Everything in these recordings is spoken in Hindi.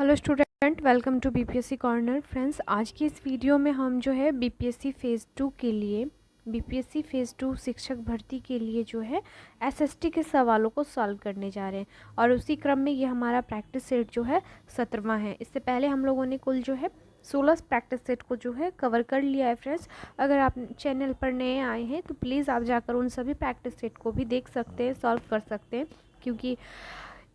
Hello student, welcome to BPSC corner. Friends, आज की इस वीडियो में हम जो है बीपीएससी फ़ेज़ 2 के लिए बीपीएससी फ़ेज़ 2 शिक्षक भर्ती के लिए जो है एसएसटी के सवालों को सॉल्व करने जा रहे हैं। और उसी क्रम में ये हमारा प्रैक्टिस सेट जो है 17वां है। इससे पहले हम लोगों ने कुल जो है 16 प्रैक्टिस सेट को जो है कवर कर लिया है। फ्रेंड्स, अगर आप चैनल पर नए आए हैं तो प्लीज़ आप जाकर उन सभी प्रैक्टिस सेट को भी देख सकते हैं, सॉल्व कर सकते हैं, क्योंकि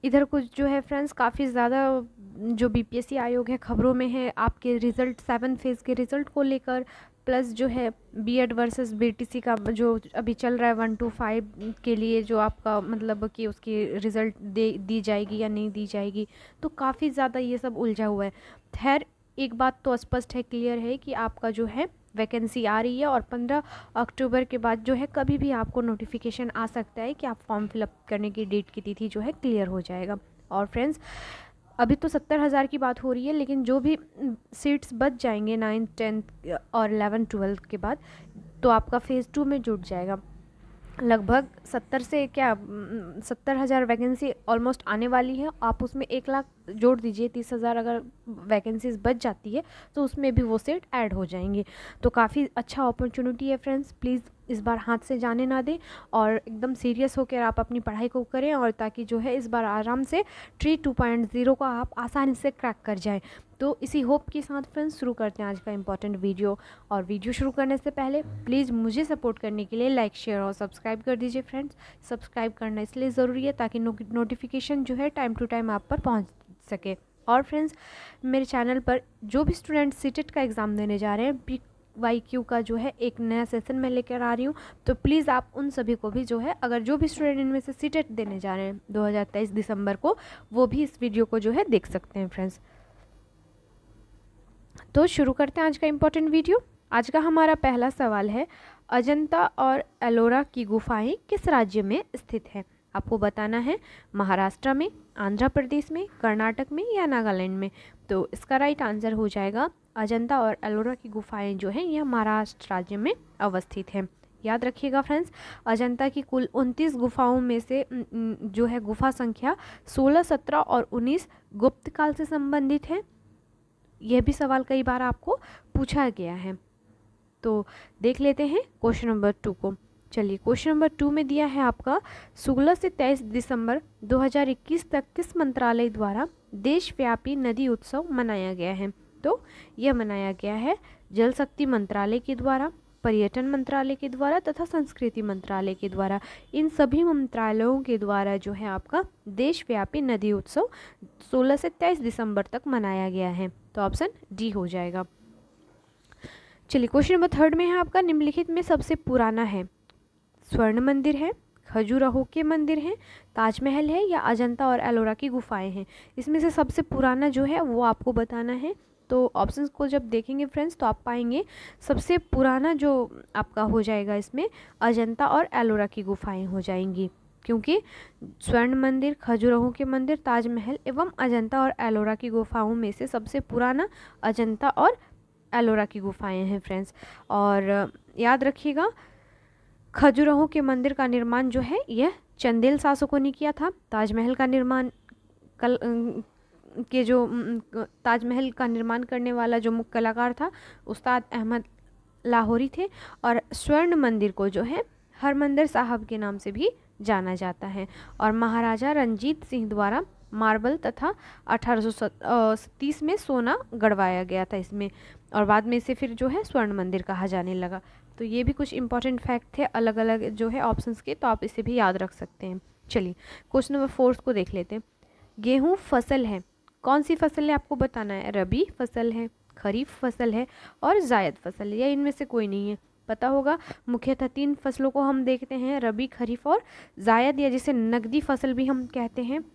इधर कुछ जो है फ्रेंड्स काफ़ी ज़्यादा जो बीपीएससी आयोग है खबरों में है आपके रिज़ल्ट 7 फेज़ के रिज़ल्ट को लेकर, प्लस जो है बीएड वर्सेस बीटीसी का जो अभी चल रहा है 1 to 5 के लिए, जो आपका मतलब कि उसकी रिज़ल्ट दी जाएगी या नहीं दी जाएगी, तो काफ़ी ज़्यादा ये सब उलझा हुआ है। खैर, एक बात तो स्पष्ट है, क्लियर है कि आपका जो है वैकेंसी आ रही है और 15 अक्टूबर के बाद जो है कभी भी आपको नोटिफिकेशन आ सकता है कि आप फॉर्म फिलअप करने की डेट की तिथि जो है क्लियर हो जाएगा। और फ्रेंड्स, अभी तो 70,000 की बात हो रही है, लेकिन जो भी सीट्स बच जाएंगे 9th 10th और 11th 12th के बाद, तो आपका फ़ेज़ 2 में जुट जाएगा। लगभग 70,000 वैकेंसी ऑलमोस्ट आने वाली है। आप उसमें 1 लाख जोड़ दीजिए, 30,000 अगर वैकेंसीज बच जाती है तो उसमें भी वो सीट ऐड हो जाएंगी। तो काफ़ी अच्छा अपॉर्चुनिटी है फ्रेंड्स, प्लीज़ इस बार हाथ से जाने ना दें और एकदम सीरियस होकर आप अपनी पढ़ाई को करें, और ताकि जो है इस बार आराम से ट्री 2.0 को आप आसानी से क्रैक कर जाएं। तो इसी होप के साथ फ्रेंड्स शुरू करते हैं आज का इम्पॉर्टेंट वीडियो। और वीडियो शुरू करने से पहले प्लीज़ मुझे सपोर्ट करने के लिए लाइक, शेयर और सब्सक्राइब कर दीजिए। फ्रेंड्स, सब्सक्राइब करना इसलिए ज़रूरी है ताकि नोटिफिकेशन जो है टाइम टू टाइम आप पर पहुँच सके। और फ्रेंड्स, मेरे चैनल पर जो भी स्टूडेंट सीटेट का एग्ज़ाम देने जा रहे हैं, PYQ का जो है एक नया सेशन में लेकर आ रही हूँ, तो प्लीज़ आप उन सभी को भी जो है, अगर जो भी स्टूडेंट इनमें से सीटेट देने जा रहे हैं 2023 दिसंबर को, वो भी इस वीडियो को जो है देख सकते हैं। फ्रेंड्स, तो शुरू करते हैं आज का इम्पोर्टेंट वीडियो। आज का हमारा पहला सवाल है, अजंता और एलोरा की गुफाएं किस राज्य में स्थित है? आपको बताना है महाराष्ट्र में, आंध्र प्रदेश में, कर्नाटक में या नागालैंड में। तो इसका राइट आंसर हो जाएगा अजंता और एलोरा की गुफाएं जो हैं यह महाराष्ट्र राज्य में अवस्थित है। याद रखिएगा फ्रेंड्स, अजंता की कुल 29 गुफाओं में से जो है गुफा संख्या 16, 17 और 19 गुप्त काल से संबंधित है। यह भी सवाल कई बार आपको पूछा गया है। तो देख लेते हैं क्वेश्चन नंबर 2 को। चलिए, क्वेश्चन नंबर 2 में दिया है आपका 16 से 23 दिसंबर 2021 तक किस मंत्रालय द्वारा देशव्यापी नदी उत्सव मनाया गया है? तो यह मनाया गया है जल शक्ति मंत्रालय के द्वारा, पर्यटन मंत्रालय के द्वारा तथा संस्कृति मंत्रालय के द्वारा। इन सभी मंत्रालयों के द्वारा जो है आपका देशव्यापी नदी उत्सव 16 से 23 दिसंबर तक मनाया गया है। तो ऑप्शन डी हो जाएगा। चलिए, क्वेश्चन नंबर 3 में है आपका, निम्नलिखित में सबसे पुराना है? स्वर्ण मंदिर है, खजुराहो के मंदिर हैं, ताजमहल है या अजंता और एलोरा की गुफाएं हैं? इसमें से सबसे पुराना जो है वो आपको बताना है। तो ऑप्शंस को जब देखेंगे फ्रेंड्स, तो आप पाएंगे सबसे पुराना जो आपका हो जाएगा इसमें अजंता और एलोरा की गुफाएं हो जाएंगी, क्योंकि स्वर्ण मंदिर, खजुराहो के मंदिर, ताजमहल एवं अजंता और एलोरा की गुफाओं में से सबसे पुराना अजंता और एलोरा की गुफाएं हैं फ्रेंड्स। और याद रखिएगा, खजुराहो के मंदिर का निर्माण जो है यह चंदेल शासकों ने किया था। ताजमहल का निर्माण ताजमहल का निर्माण करने वाला जो मुख्य कलाकार था उस्ताद अहमद लाहौरी थे। और स्वर्ण मंदिर को जो है हरमंदिर साहब के नाम से भी जाना जाता है, और महाराजा रंजीत सिंह द्वारा मार्बल तथा 1830 में सोना गढ़वाया गया था इसमें, और बाद में इसे फिर जो है स्वर्ण मंदिर कहा जाने लगा। तो ये भी कुछ इंपॉर्टेंट फैक्ट थे अलग अलग जो है ऑप्शंस के, तो आप इसे भी याद रख सकते हैं। चलिए, क्वेश्चन नंबर 4 को देख लेते हैं। गेहूँ फसल है, कौन सी फसल है आपको बताना है? रबी फसल है, खरीफ फसल है और जायद फसल है, या इनमें से कोई नहीं है? पता होगा, मुख्यतः 3 फसलों को हम देखते हैं, रबी, खरीफ और जायद, या जिसे नकदी फसल भी हम कहते हैं।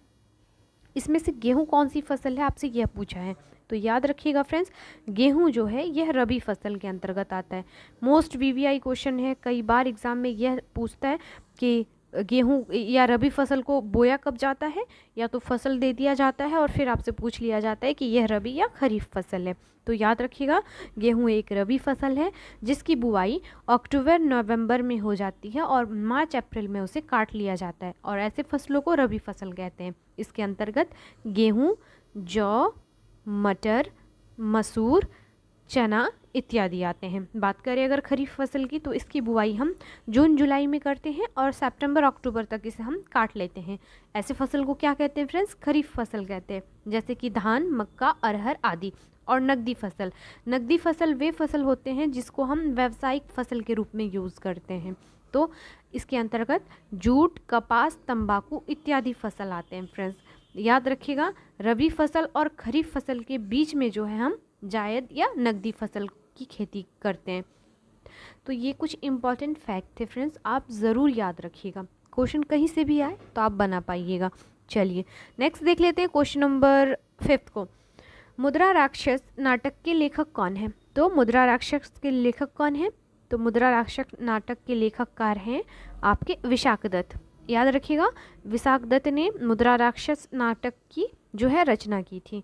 इसमें से गेहूं कौन सी फसल है आपसे यह पूछा है। तो याद रखिएगा फ्रेंड्स, गेहूं जो है यह रबी फसल के अंतर्गत आता है। मोस्ट VVI क्वेश्चन है, कई बार एग्जाम में यह पूछता है कि गेहूं या रबी फसल को बोया कब जाता है, या तो फसल दे दिया जाता है और फिर आपसे पूछ लिया जाता है कि यह रबी या खरीफ फसल है। तो याद रखिएगा, गेहूं एक रबी फसल है जिसकी बुआई अक्टूबर नवंबर में हो जाती है और मार्च अप्रैल में उसे काट लिया जाता है, और ऐसे फसलों को रबी फसल कहते हैं। इसके अंतर्गत गेहूं, जौ, मटर, मसूर, चना इत्यादि आते हैं। बात करें अगर खरीफ फसल की, तो इसकी बुआई हम जून जुलाई में करते हैं और सितंबर अक्टूबर तक इसे हम काट लेते हैं। ऐसे फसल को क्या कहते हैं फ्रेंड्स? खरीफ फसल कहते हैं, जैसे कि धान, मक्का, अरहर आदि। और नकदी फसल वे फसल होते हैं जिसको हम व्यावसायिक फसल के रूप में यूज़ करते हैं। तो इसके अंतर्गत जूट, कपास, तंबाकू इत्यादि फसल आते हैं फ्रेंड्स। याद रखिएगा, रबी फसल और खरीफ फसल के बीच में जो है हम जायद या नकदी फसल की खेती करते हैं। तो ये कुछ इम्पॉर्टेंट फैक्ट थे फ्रेंड्स, आप ज़रूर याद रखिएगा, क्वेश्चन कहीं से भी आए तो आप बना पाइएगा। चलिए नेक्स्ट देख लेते हैं क्वेश्चन नंबर 5 को। मुद्रा राक्षस नाटक के लेखक कौन है? तो मुद्रा राक्षस के लेखक कौन है? तो मुद्रा राक्षस नाटक के लेखककार हैं आपके विशाख दत्त। याद रखिएगा, विशाख दत्त ने मुद्रा राक्षस नाटक की जो है रचना की थी।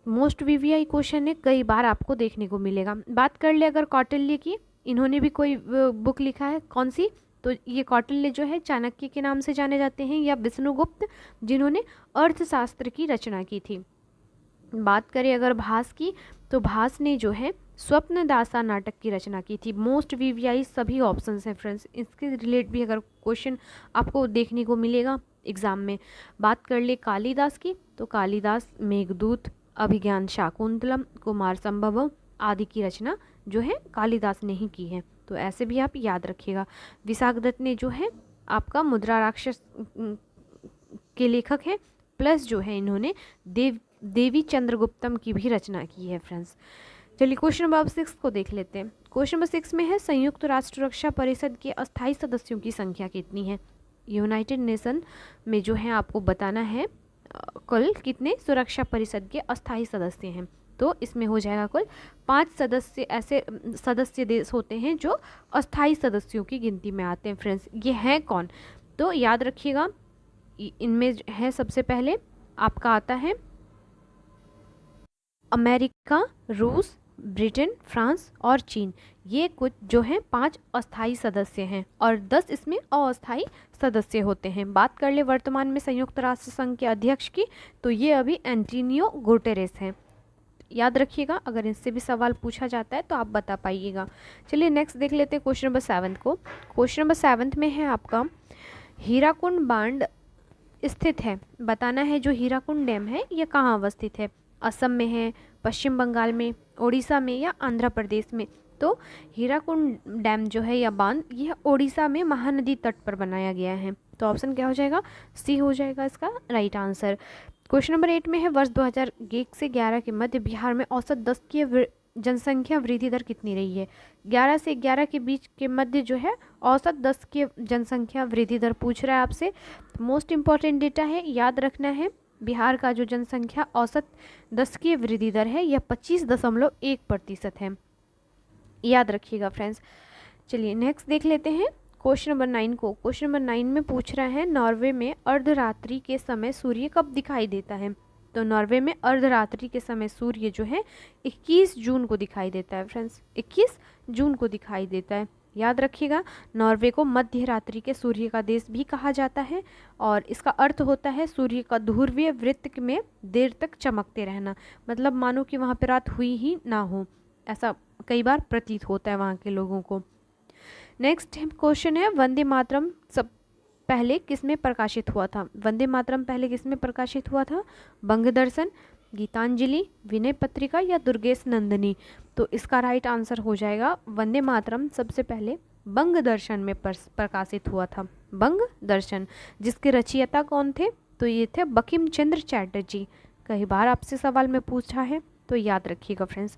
मोस्ट वीवीआई क्वेश्चन है, कई बार आपको देखने को मिलेगा। बात कर ले अगर कौटिल्य की, इन्होंने भी कोई बुक लिखा है, कौन सी? तो ये कौटिल्य जो है चाणक्य के नाम से जाने जाते हैं, या विष्णुगुप्त जिन्होंने अर्थशास्त्र की रचना की थी। बात करें अगर भास की, तो भास ने जो है स्वप्नदासा नाटक की रचना की थी। मोस्ट वीवीआई सभी ऑप्शंस हैं फ्रेंड्स, इसके रिलेट भी अगर क्वेश्चन आपको देखने को मिलेगा एग्जाम में। बात कर ले कालिदास की, तो कालिदास मेघदूत, अभिज्ञान शाकुंतलम, कुमार संभवम आदि की रचना जो है कालिदास ने ही की है। तो ऐसे भी आप याद रखिएगा। विशाख दत्त ने जो है आपका मुद्रा राक्षस के लेखक हैं, प्लस जो है इन्होंने देवी चंद्रगुप्तम की भी रचना की है फ्रेंड्स। चलिए क्वेश्चन नंबर 6 को देख लेते हैं। क्वेश्चन नंबर 6 में है, संयुक्त राष्ट्र सुरक्षा परिषद के अस्थायी सदस्यों की संख्या कितनी है? यूनाइटेड नेशन में जो है आपको बताना है कुल कितने सुरक्षा परिषद के अस्थायी सदस्य हैं। तो इसमें हो जाएगा कुल 5 सदस्य, ऐसे सदस्य देश होते हैं जो अस्थायी सदस्यों की गिनती में आते हैं फ्रेंड्स। ये हैं कौन? तो याद रखिएगा, इनमें है सबसे पहले आपका आता है अमेरिका, रूस, ब्रिटेन, फ्रांस और चीन। ये कुछ जो हैं 5 अस्थायी सदस्य हैं और 10 इसमें अस्थायी सदस्य होते हैं। बात कर ले वर्तमान में संयुक्त राष्ट्र संघ के अध्यक्ष की, तो ये अभी एंटोनियो गुटेरेस हैं। याद रखिएगा, अगर इससे भी सवाल पूछा जाता है तो आप बता पाइएगा। चलिए नेक्स्ट देख लेते हैं क्वेश्चन नंबर 7 को। क्वेश्चन नंबर 7 में है आपका, हीराकुंड बांध स्थित है। बताना है जो हीराकुंड डैम है ये कहाँ अवस्थित है? असम में है, पश्चिम बंगाल में, उड़ीसा में या आंध्र प्रदेश में? तो हीराकुंड डैम जो है या बांध, यह उड़ीसा में महानदी तट पर बनाया गया है। तो ऑप्शन क्या हो जाएगा? सी हो जाएगा इसका राइट आंसर। क्वेश्चन नंबर 8 में है, वर्ष 2001 से 11 के मध्य बिहार में औसत 10 की जनसंख्या वृद्धि दर कितनी रही है? 11 से 11 के बीच के मध्य जो है औसत 10 की जनसंख्या वृद्धि दर पूछ रहा है आपसे। मोस्ट इंपॉर्टेंट डेटा है, याद रखना है। बिहार का जो जनसंख्या औसत 10 की वृद्धि दर है यह 25.1% है। याद रखिएगा फ्रेंड्स। चलिए नेक्स्ट देख लेते हैं क्वेश्चन नंबर 9 को। क्वेश्चन नंबर 9 में पूछ रहा है, नॉर्वे में अर्धरात्रि के समय सूर्य कब दिखाई देता है? तो नॉर्वे में अर्धरात्रि के समय सूर्य जो है 21 जून को दिखाई देता है फ्रेंड्स, 21 जून को दिखाई देता है। याद रखिएगा, नॉर्वे को मध्य रात्रि के सूर्य का देश भी कहा जाता है और इसका अर्थ होता है सूर्य का ध्रुवीय वृत्त में देर तक चमकते रहना। मतलब मानो कि वहाँ पर रात हुई ही ना हो, ऐसा कई बार प्रतीत होता है वहाँ के लोगों को। नेक्स्ट क्वेश्चन है, वंदे मातरम सब पहले किसमें प्रकाशित हुआ था? वंदे मातरम पहले किसमें प्रकाशित हुआ था? बंगदर्शन, गीतांजलि, विनय पत्रिका या दुर्गेश नंदिनी? तो इसका राइट आंसर हो जाएगा वंदे मातरम सबसे पहले बंग दर्शन में प्रकाशित हुआ था। बंग दर्शन, जिसके रचयिता कौन थे? तो ये थे बंकिम चंद्र चटर्जी। कई बार आपसे सवाल में पूछा है तो याद रखिएगा फ्रेंड्स।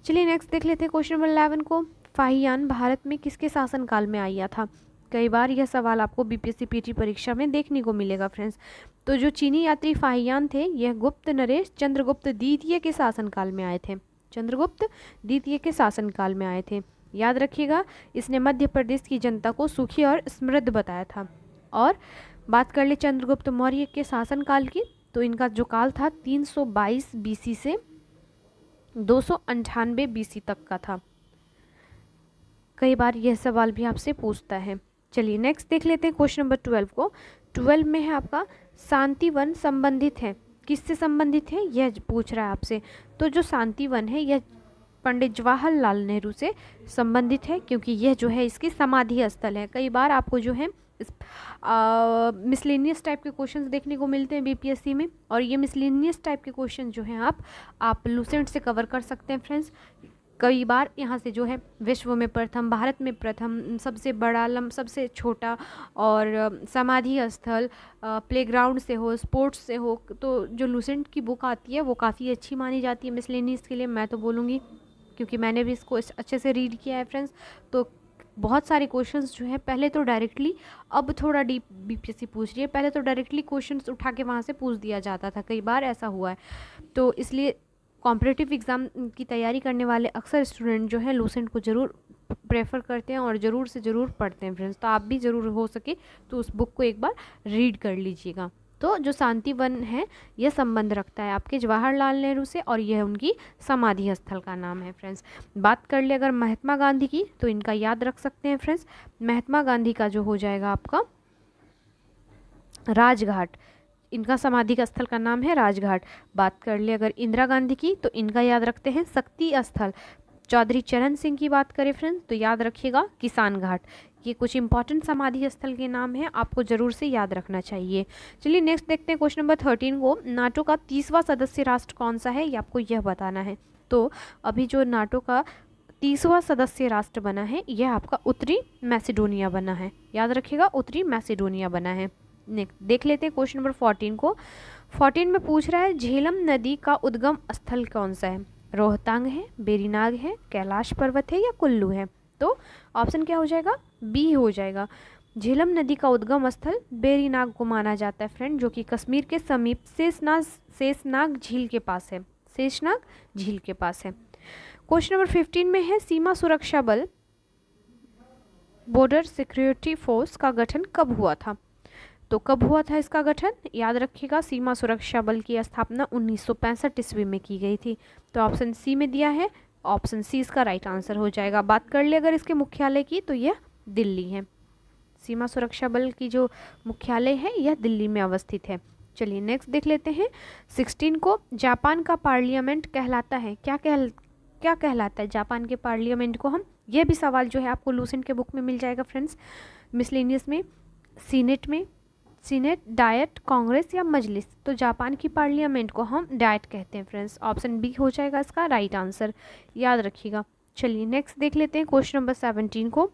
चलिए नेक्स्ट देख लेते हैं क्वेश्चन नंबर 11 को। फाहियान भारत में किसके शासनकाल में आया था? कई बार यह सवाल आपको बीपीएससी पीटी परीक्षा में देखने को मिलेगा फ्रेंड्स। तो जो चीनी यात्री फाहियान थे यह गुप्त नरेश चंद्रगुप्त द्वितीय के शासनकाल में आए थे। चंद्रगुप्त द्वितीय के शासनकाल में आए थे। याद रखिएगा, इसने मध्य प्रदेश की जनता को सुखी और समृद्ध बताया था। और बात कर ले चंद्रगुप्त मौर्य के शासनकाल की, तो इनका जो काल था 322 बीसी से 298 बीसी तक का था। कई बार यह सवाल भी आपसे पूछता है। चलिए नेक्स्ट देख लेते हैं क्वेश्चन नंबर 12 को। 12 में है आपका, शांति वन संबंधित है किससे संबंधित है, यह पूछ रहा है आपसे। तो जो शांति वन है यह पंडित जवाहरलाल नेहरू से संबंधित है, क्योंकि यह जो है इसकी समाधि स्थल है। कई बार आपको जो है इस मिसलेनियस टाइप के क्वेश्चंस देखने को मिलते हैं बीपीएससी में, और ये मिसलेनियस टाइप के क्वेश्चन जो हैं आप लूसेंट से कवर कर सकते हैं फ्रेंड्स। कई बार यहाँ से जो है विश्व में प्रथम, भारत में प्रथम, सबसे बड़ा, सबसे छोटा, और समाधि स्थल, प्लेग्राउंड से हो, स्पोर्ट्स से हो, तो जो लूसेंट की बुक आती है वो काफ़ी अच्छी मानी जाती है मिसलेनियस के लिए, मैं तो बोलूँगी, क्योंकि मैंने भी इसको अच्छे से रीड किया है फ्रेंड्स। तो बहुत सारे क्वेश्चंस जो है पहले तो डायरेक्टली, अब थोड़ा डीप बीपीएससी पूछ रही है, पहले तो डायरेक्टली क्वेश्चंस उठा के वहाँ से पूछ दिया जाता था, कई बार ऐसा हुआ है। तो इसलिए कॉम्पिटिटिव एग्ज़ाम की तैयारी करने वाले अक्सर स्टूडेंट जो है लूसेंट को ज़रूर प्रेफर करते हैं और ज़रूर से ज़रूर पढ़ते हैं फ्रेंड्स। तो आप भी ज़रूर हो सके तो उस बुक को एक बार रीड कर लीजिएगा। तो जो शांति वन है यह संबंध रखता है आपके जवाहरलाल नेहरू से, और यह उनकी समाधि स्थल का नाम है फ्रेंड्स। बात कर ले अगर महात्मा गांधी की, तो इनका याद रख सकते हैं फ्रेंड्स। महात्मा गांधी का जो हो जाएगा आपका राजघाट, इनका समाधि का स्थल का नाम है राजघाट। बात कर ले अगर इंदिरा गांधी की, तो इनका याद रखते हैं शक्ति स्थल। चौधरी चरण सिंह की बात करें फ्रेंड्स, तो याद रखिएगा किसान घाट। ये कुछ इंपॉर्टेंट समाधि स्थल के नाम हैं, आपको जरूर से याद रखना चाहिए। चलिए नेक्स्ट देखते हैं क्वेश्चन नंबर 13 को। नाटो का 30वां सदस्य राष्ट्र कौन सा है, ये आपको यह बताना है। तो अभी जो नाटो का 30वां सदस्य राष्ट्र बना है यह आपका उत्तरी मैसेडोनिया बना है, याद रखिएगा उत्तरी मैसेडोनिया बना है। नेक्स्ट देख लेते हैं क्वेश्चन नंबर 14 को। 14 में पूछ रहा है झेलम नदी का उद्गम स्थल कौन सा है, रोहतांग है, बेरीनाग है, कैलाश पर्वत है या कुल्लू है। तो ऑप्शन क्या हो जाएगा, बी हो जाएगा। झेलम नदी का उद्गम स्थल बेरीनाग को माना जाता है फ्रेंड, जो कि कश्मीर के समीप शेषनाग झील के पास है, शेषनाग झील के पास है। क्वेश्चन नंबर 15 में है सीमा सुरक्षा बल बॉर्डर सिक्योरिटी फोर्स का गठन कब हुआ था। तो कब हुआ था इसका गठन, याद रखिएगा सीमा सुरक्षा बल की स्थापना 1965 ईस्वी में की गई थी। तो ऑप्शन सी में दिया है, ऑप्शन सी इसका राइट आंसर हो जाएगा। बात कर ले अगर इसके मुख्यालय की, तो यह दिल्ली है। सीमा सुरक्षा बल की जो मुख्यालय है यह दिल्ली में अवस्थित है। चलिए नेक्स्ट देख लेते हैं 16 को। जापान का पार्लियामेंट कहलाता है, क्या कहलाता है जापान के पार्लियामेंट को हम, यह भी सवाल जो है आपको लूसेंट के बुक में मिल जाएगा फ्रेंड्स, मिसलेनियस में। सीनेट, डायट, कांग्रेस या मजलिस। तो जापान की पार्लियामेंट को हम डायट कहते हैं फ्रेंड्स, ऑप्शन बी हो जाएगा इसका राइट आंसर, याद रखिएगा। चलिए नेक्स्ट देख लेते हैं क्वेश्चन नंबर 17 को।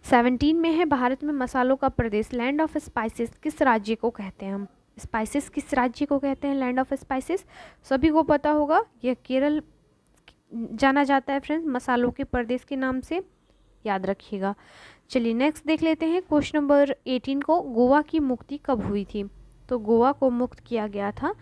17 में है भारत में मसालों का प्रदेश, लैंड ऑफ स्पाइसेस किस राज्य को कहते हैं हम, स्पाइसेस किस राज्य को कहते हैं, लैंड ऑफ स्पाइसेस। सभी को पता होगा यह केरल जाना जाता है फ्रेंड्स मसालों के प्रदेश के नाम से, याद रखिएगा। चलिए नेक्स्ट देख लेते हैं क्वेश्चन नंबर 18 को। गोवा की मुक्ति कब हुई थी। तो गोवा को मुक्त किया गया था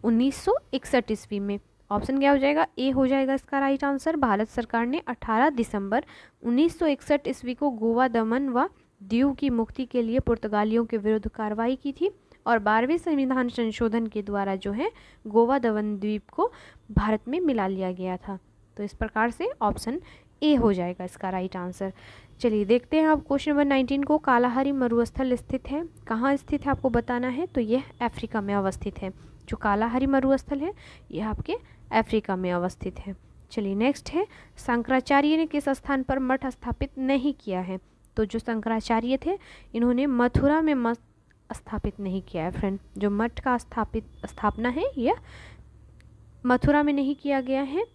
1961 ईस्वी में। ऑप्शन क्या हो जाएगा, ए हो जाएगा इसका राइट आंसर। भारत सरकार ने 18 दिसंबर 1961 ईस्वी को गोवा, दमन व दीव की मुक्ति के लिए पुर्तगालियों के विरुद्ध कार्रवाई की थी, और 12वें संविधान संशोधन के द्वारा जो है गोवा, दमन द्वीप को भारत में मिला लिया गया था। तो इस प्रकार से ऑप्शन ए हो जाएगा इसका राइट आंसर। चलिए देखते हैं अब क्वेश्चन नंबर 19 को। कालाहारी मरुस्थल स्थित है, कहाँ स्थित है आपको बताना है। तो यह अफ्रीका में अवस्थित है। जो कालाहारी मरुस्थल है यह आपके अफ्रीका में अवस्थित है। चलिए नेक्स्ट है शंकराचार्य ने किस स्थान पर मठ स्थापित नहीं किया है। तो जो शंकराचार्य थे इन्होंने मथुरा में मठ स्थापित नहीं किया है फ्रेंड। जो मठ का स्थापना है यह मथुरा में नहीं किया गया है।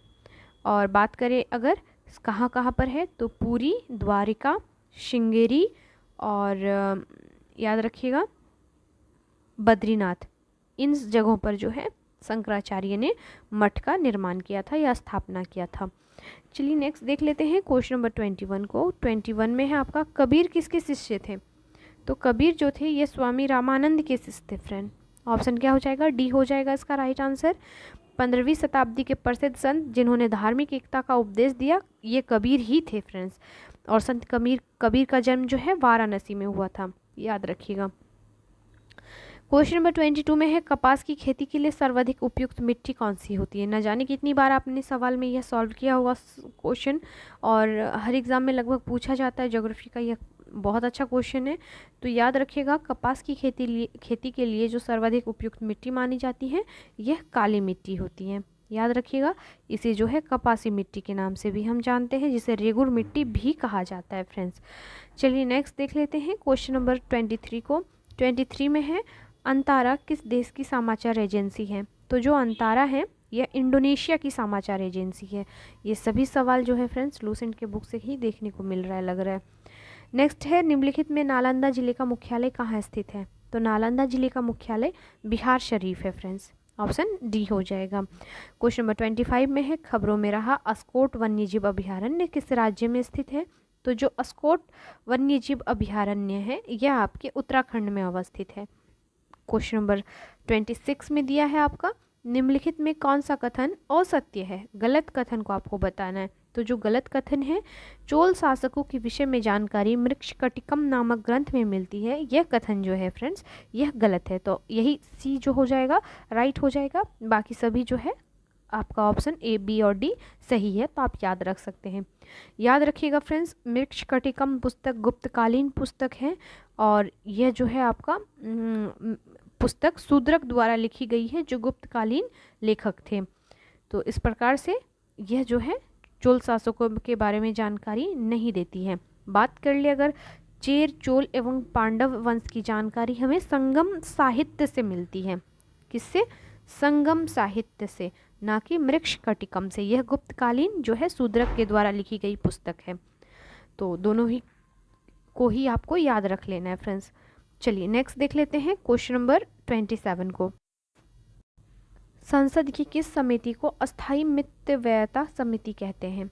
और बात करें अगर कहाँ कहाँ पर है, तो पुरी, द्वारिका, श्रृंगेरी और याद रखिएगा बद्रीनाथ, इन जगहों पर जो है शंकराचार्य ने मठ का निर्माण किया था या स्थापना किया था। चलिए नेक्स्ट देख लेते हैं क्वेश्चन नंबर 21 को। 21 में है आपका कबीर किसके शिष्य थे। तो कबीर जो थे ये स्वामी रामानंद के शिष्य थे फ्रेंड। ऑप्शन क्या हो जाएगा, डी हो जाएगा इसका राइट आंसर। 15वीं शताब्दी के प्रसिद्ध संत जिन्होंने धार्मिक एकता का उपदेश दिया ये कबीर ही थे फ्रेंड्स। और संत कबीर का जन्म जो है वाराणसी में हुआ था, याद रखिएगा। क्वेश्चन नंबर 22 में है कपास की खेती के लिए सर्वाधिक उपयुक्त मिट्टी कौन सी होती है। न जाने कितनी बार आपने सवाल में यह सॉल्व किया होगा क्वेश्चन, और हर एग्ज़ाम में लगभग पूछा जाता है। ज्योग्राफी का यह बहुत अच्छा क्वेश्चन है। तो याद रखिएगा, कपास की खेती के लिए जो सर्वाधिक उपयुक्त मिट्टी मानी जाती है यह काली मिट्टी होती है। याद रखिएगा, इसे जो है कपासी मिट्टी के नाम से भी हम जानते हैं, जिसे रेगुर मिट्टी भी कहा जाता है फ्रेंड्स। चलिए नेक्स्ट देख लेते हैं क्वेश्चन नंबर 23 को। 23 में है, अंतारा किस देश की समाचार एजेंसी है? तो जो अंतारा है यह इंडोनेशिया की समाचार एजेंसी है। ये सभी सवाल जो है फ्रेंड्स लूसेंट के बुक से ही देखने को मिल रहा है, लग रहा है। नेक्स्ट है, निम्नलिखित में नालंदा जिले का मुख्यालय कहाँ स्थित है? तो नालंदा जिले का मुख्यालय बिहार शरीफ है फ्रेंड्स। ऑप्शन डी हो जाएगा। क्वेश्चन नंबर 25 में है, खबरों में रहा अस्कोट वन्यजीव अभयारण्य किस राज्य में स्थित है? तो जो अस्कोट वन्यजीव अभयारण्य है यह आपके उत्तराखंड में अवस्थित है। क्वेश्चन नंबर 26 में दिया है आपका, निम्नलिखित में कौन सा कथन असत्य है? गलत कथन को आपको बताना है। तो जो गलत कथन है, चोल शासकों के विषय में जानकारी मृक्षकटिकम नामक ग्रंथ में मिलती है, यह कथन जो है फ्रेंड्स यह गलत है। तो यही सी जो हो जाएगा राइट हो जाएगा। बाकी सभी जो है आपका ऑप्शन ए, बी और डी सही है, तो आप याद रख सकते हैं। याद रखिएगा फ्रेंड्स, मृक्षकटिकम पुस्तक गुप्तकालीन पुस्तक है और यह जो है आपका पुस्तक शूद्रक द्वारा लिखी गई है, जो गुप्तकालीन लेखक थे। तो इस प्रकार से यह जो है चोल शासकों के बारे में जानकारी नहीं देती है। बात कर ले अगर चेर, चोल एवं पांडव वंश की जानकारी हमें संगम साहित्य से मिलती है। किससे? संगम साहित्य से, ना कि मृक्षकटिकम से। यह गुप्तकालीन जो है शूद्रक के द्वारा लिखी गई पुस्तक है। तो दोनों ही को ही आपको याद रख लेना है फ्रेंड्स। चलिए नेक्स्ट देख लेते हैं क्वेश्चन नंबर 27 को। संसद की किस समिति को अस्थायी मितव्ययता समिति कहते हैं?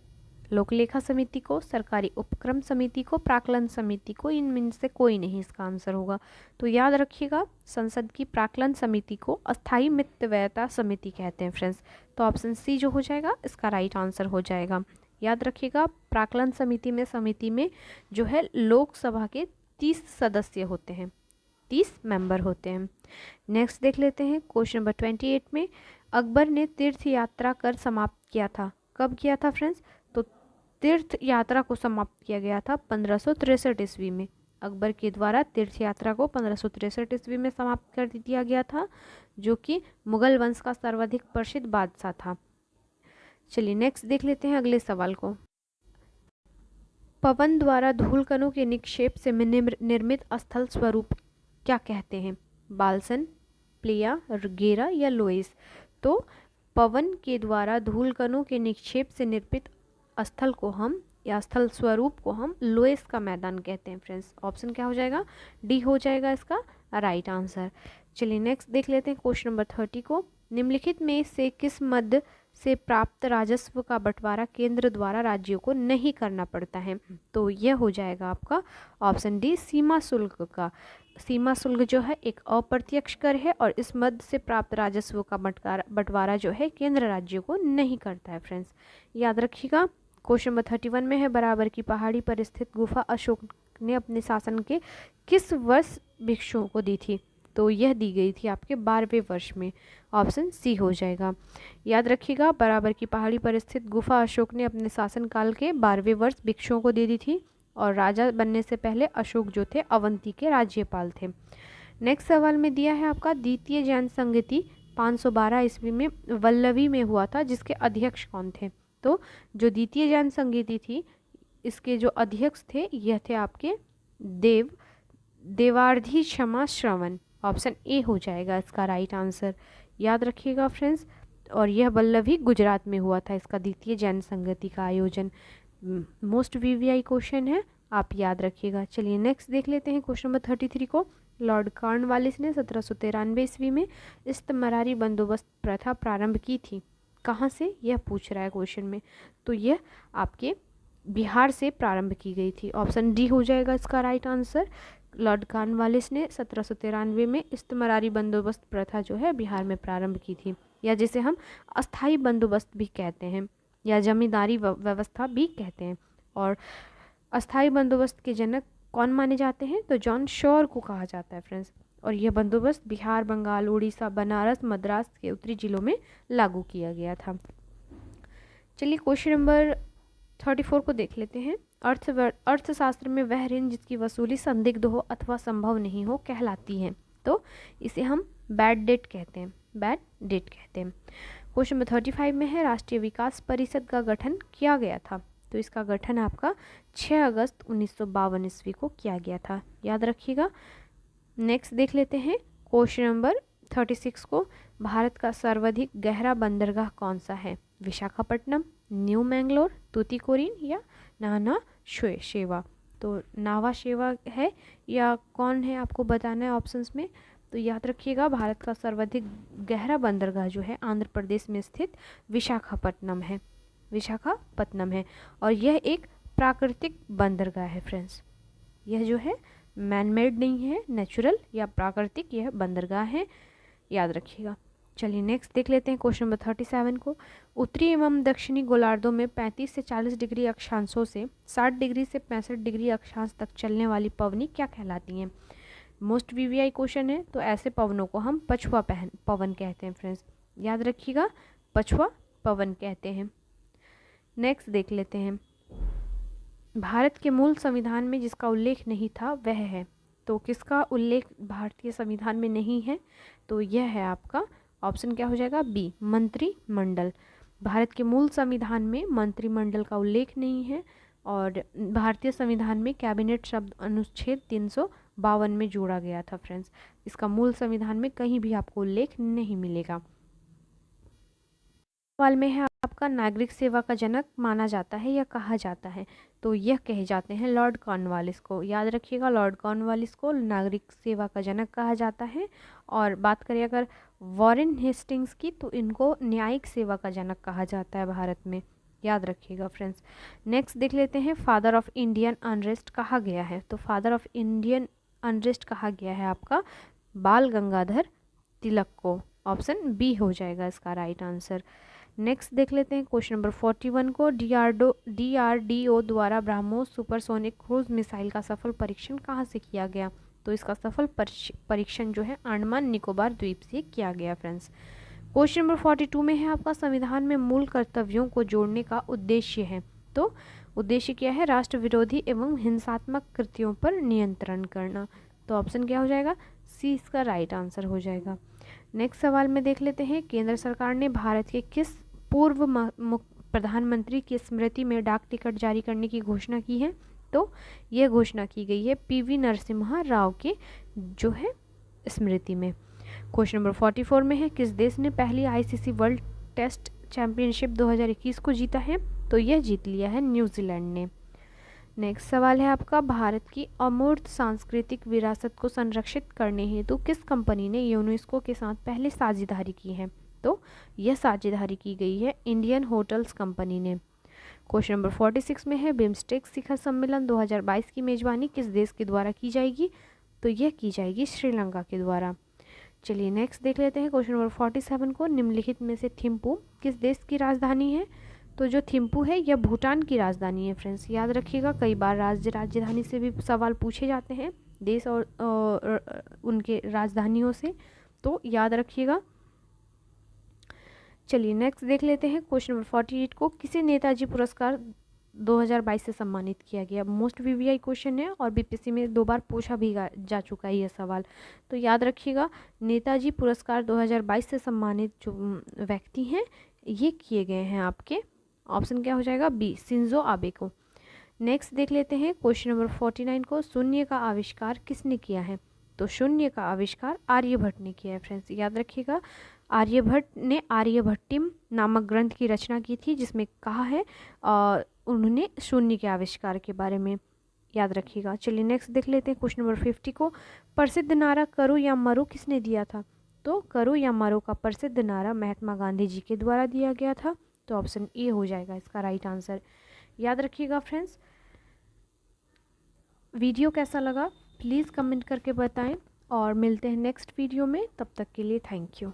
लोकलेखा समिति को, सरकारी उपक्रम समिति को, प्राक्कलन समिति को, इनमें से कोई नहीं इसका आंसर होगा। तो याद रखिएगा, संसद की प्राक्कलन समिति को अस्थायी मितव्ययता समिति कहते हैं फ्रेंड्स। तो ऑप्शन सी जो हो जाएगा इसका राइट आंसर हो जाएगा। याद रखिएगा, प्राक्कलन समिति में जो है लोकसभा के 30 सदस्य होते हैं, 30 मेंबर होते हैं। नेक्स्ट देख लेते हैं क्वेश्चन नंबर 28 में, अकबर ने तीर्थ यात्रा कर समाप्त किया था। कब किया था फ्रेंड्स? तो तीर्थ यात्रा को समाप्त किया गया था 1563 ईस्वी में। अकबर के द्वारा तीर्थ यात्रा को 1563 ईस्वी में समाप्त कर दिया गया था, जो कि मुगल वंश का सर्वाधिक प्रसिद्ध बादशाह था। चलिए नेक्स्ट देख लेते हैं अगले सवाल को। पवन द्वारा धूलकणों के निक्षेप से निर्मित स्थल स्वरूप क्या कहते हैं? बाल्सन, प्लेया, गेरा या लोएस? तो पवन के द्वारा धूलकणों के निक्षेप से निर्मित स्थल को हम या स्थल स्वरूप को हम लोएस का मैदान कहते हैं फ्रेंड्स। ऑप्शन क्या हो जाएगा? डी हो जाएगा इसका राइट आंसर। चलिए नेक्स्ट देख लेते हैं क्वेश्चन नंबर 30 को। निम्नलिखित में से किस मद से प्राप्त राजस्व का बंटवारा केंद्र द्वारा राज्यों को नहीं करना पड़ता है? तो यह हो जाएगा आपका ऑप्शन डी, सीमा शुल्क का। सीमा शुल्क जो है एक अप्रत्यक्ष कर है और इस मद से प्राप्त राजस्व का बंटवारा जो है केंद्र राज्यों को नहीं करता है फ्रेंड्स। याद रखिएगा, क्वेश्चन नंबर 31 में है, बराबर की पहाड़ी पर स्थित गुफा अशोक ने अपने शासन के किस वर्ष भिक्षुओं को दी थी? तो यह दी गई थी आपके 12वें वर्ष में। ऑप्शन सी हो जाएगा। याद रखिएगा, बराबर की पहाड़ी पर स्थित गुफा अशोक ने अपने शासनकाल के 12वें वर्ष भिक्षुओं को दे दी थी और राजा बनने से पहले अशोक जो थे अवंती के राज्यपाल थे। नेक्स्ट सवाल में दिया है आपका, द्वितीय जैन संगति 512 ईस्वी में वल्लभी में हुआ था, जिसके अध्यक्ष कौन थे? तो जो द्वितीय जैन संगति थी इसके जो अध्यक्ष थे यह थे आपके देवार्धी क्षमा श्रवण। ऑप्शन ए हो जाएगा इसका राइट आंसर। याद रखिएगा फ्रेंड्स, और यह वल्लभी गुजरात में हुआ था इसका द्वितीय जैन संगति का आयोजन। मोस्ट वीवीआई क्वेश्चन है, आप याद रखिएगा। चलिए नेक्स्ट देख लेते हैं क्वेश्चन नंबर 33 को। लॉर्ड कॉर्नवालिस ने 1793 ईस्वी में इस्तमरारी बंदोबस्त प्रथा प्रारंभ की थी। कहाँ से, यह पूछ रहा है क्वेश्चन में। तो यह आपके बिहार से प्रारंभ की गई थी। ऑप्शन डी हो जाएगा इसका राइट आंसर। लॉर्ड कॉर्नवालिस ने 1793 में इस्तमरारी बंदोबस्त प्रथा जो है बिहार में प्रारंभ की थी, या जिसे हम अस्थाई बंदोबस्त भी कहते हैं या जमींदारी व्यवस्था भी कहते हैं। और अस्थाई बंदोबस्त के जनक कौन माने जाते हैं? तो जॉन शॉर को कहा जाता है फ्रेंड्स। और यह बंदोबस्त बिहार, बंगाल, उड़ीसा, बनारस, मद्रास के उत्तरी जिलों में लागू किया गया था। चलिए क्वेश्चन नंबर 34 को देख लेते हैं। अर्थशास्त्र में वह ऋण जिसकी वसूली संदिग्ध हो अथवा संभव नहीं हो कहलाती है। तो इसे हम बैड डेट कहते हैं, बैड डेट कहते हैं। क्वेश्चन नंबर 35 में है, राष्ट्रीय विकास परिषद का गठन किया गया था। तो इसका गठन आपका 6 अगस्त 1952 ईस्वी को किया गया था, याद रखिएगा। नेक्स्ट देख लेते हैं क्वेश्चन नंबर 36 को, भारत का सर्वाधिक गहरा बंदरगाह कौन सा है? विशाखापट्टनम, न्यू मैंगलोर, तूतीकोरिन या नावा शेवा? तो नावा शेवा है या कौन है आपको बताना है ऑप्शंस में। तो याद रखिएगा, भारत का सर्वाधिक गहरा बंदरगाह जो है आंध्र प्रदेश में स्थित विशाखापट्टनम है, विशाखापट्टनम है। और यह एक प्राकृतिक बंदरगाह है फ्रेंड्स, यह जो है मैनमेड नहीं है, नेचुरल या प्राकृतिक यह बंदरगाह है, याद रखिएगा। चलिए नेक्स्ट देख लेते हैं क्वेश्चन नंबर 37 को, उत्तरी एवं दक्षिणी गोलार्धों में 35 से 40 डिग्री अक्षांशों से 60 डिग्री से 65 डिग्री अक्षांश तक चलने वाली पवनी क्या कहलाती हैं? मोस्ट वीवीआई क्वेश्चन है, तो ऐसे पवनों को हम पछुआ पवन कहते हैं फ्रेंड्स, याद रखिएगा, पछुआ पवन कहते हैं। नेक्स्ट देख लेते हैं, भारत के मूल संविधान में जिसका उल्लेख नहीं था वह है। तो किसका उल्लेख भारतीय संविधान में नहीं है? तो यह है आपका ऑप्शन क्या हो जाएगा? बी, मंत्रिमंडल। भारत के मूल संविधान में मंत्रिमंडल का उल्लेख नहीं है और भारतीय संविधान में कैबिनेट शब्द अनुच्छेद 352 में जोड़ा गया था फ्रेंड्स। इसका मूल संविधान में कहीं भी आपको उल्लेख नहीं मिलेगा। सवाल में है आपका, नागरिक सेवा का जनक माना जाता है या कहा जाता है? तो यह कहे जाते हैं लॉर्ड कॉर्नवालिस को, याद रखिएगा, लॉर्ड कॉर्नवालिस को नागरिक सेवा का जनक कहा जाता है। और बात करें अगर वॉरेन हेस्टिंग्स की, तो इनको न्यायिक सेवा का जनक कहा जाता है भारत में, याद रखिएगा फ्रेंड्स। नेक्स्ट देख लेते हैं, फादर ऑफ इंडियन अनरेस्ट कहा गया है। तो फादर ऑफ इंडियन अनरेस्ट कहा गया है आपका बाल गंगाधर तिलक को, ऑप्शन बी हो जाएगा इसका राइट आंसर। नेक्स्ट देख लेते हैं क्वेश्चन नंबर 41 को, DRDO द्वारा ब्रह्मोस सुपरसोनिक क्रूज मिसाइल का सफल परीक्षण कहाँ से किया गया? तो इसका सफल परीक्षण जो है अंडमान निकोबार द्वीप से किया गया फ्रेंड्स। क्वेश्चन नंबर 42 में है आपका, संविधान में मूल कर्तव्यों को जोड़ने का उद्देश्य है। तो उद्देश्य क्या है? राष्ट्र विरोधी एवं हिंसात्मक कृत्यों पर नियंत्रण करना। तो ऑप्शन क्या हो जाएगा? सी इसका राइट आंसर हो जाएगा। नेक्स्ट सवाल में देख लेते हैं, केंद्र सरकार ने भारत के किस पूर्व प्रधानमंत्री की स्मृति में डाक टिकट जारी करने की घोषणा की है? तो यह घोषणा की गई है PV नरसिम्हा राव के जो है स्मृति में। क्वेश्चन नंबर 44 में है, किस देश ने पहली ICC वर्ल्ड टेस्ट चैंपियनशिप 2021 को जीता है? तो यह जीत लिया है न्यूजीलैंड ने। नेक्स्ट सवाल है आपका, भारत की अमूर्त सांस्कृतिक विरासत को संरक्षित करने हेतु किस कंपनी ने यूनेस्को के साथ पहले साझेदारी की है? तो यह साझेदारी की गई है इंडियन होटल्स कंपनी ने। क्वेश्चन नंबर 46 में है, बिम्स्टेक शिखर सम्मेलन 2022 की मेजबानी किस देश के द्वारा की जाएगी? तो यह की जाएगी श्रीलंका के द्वारा। चलिए नेक्स्ट देख लेते हैं क्वेश्चन नंबर 47 को, निम्नलिखित में से थिम्पू किस देश की राजधानी है? तो जो थिम्पू है यह भूटान की राजधानी है फ्रेंड्स, याद रखिएगा, कई बार राजधानी से भी सवाल पूछे जाते हैं, देश और उनके राजधानियों से, तो याद रखिएगा। चलिए नेक्स्ट देख लेते हैं क्वेश्चन नंबर 48 को, किसे नेताजी पुरस्कार 2022 से सम्मानित किया गया? मोस्ट वीवीआई क्वेश्चन है और BPSC में 2 बार पूछा भी जा चुका है यह सवाल, तो याद रखिएगा, नेताजी पुरस्कार 2022 से सम्मानित जो व्यक्ति हैं ये किए गए हैं आपके, ऑप्शन क्या हो जाएगा? बी, शिंजो आबे को। नेक्स्ट देख लेते हैं क्वेश्चन नंबर 49 को, शून्य का आविष्कार किसने किया है? तो शून्य का आविष्कार आर्यभट्ट ने किया है फ्रेंड्स, याद रखिएगा, आर्यभट्ट ने आर्यभट्टियम नामक ग्रंथ की रचना की थी जिसमें कहा है उन्होंने शून्य के आविष्कार के बारे में, याद रखिएगा। चलिए नेक्स्ट देख लेते हैं क्वेश्चन नंबर 50 को, प्रसिद्ध नारा करो या मरो किसने दिया था? तो करो या मरो का प्रसिद्ध नारा महात्मा गांधी जी के द्वारा दिया गया था, तो ऑप्शन ए हो जाएगा इसका राइट आंसर, याद रखिएगा फ्रेंड्स। वीडियो कैसा लगा प्लीज़ कमेंट करके बताएं और मिलते हैं नेक्स्ट वीडियो में, तब तक के लिए थैंक यू।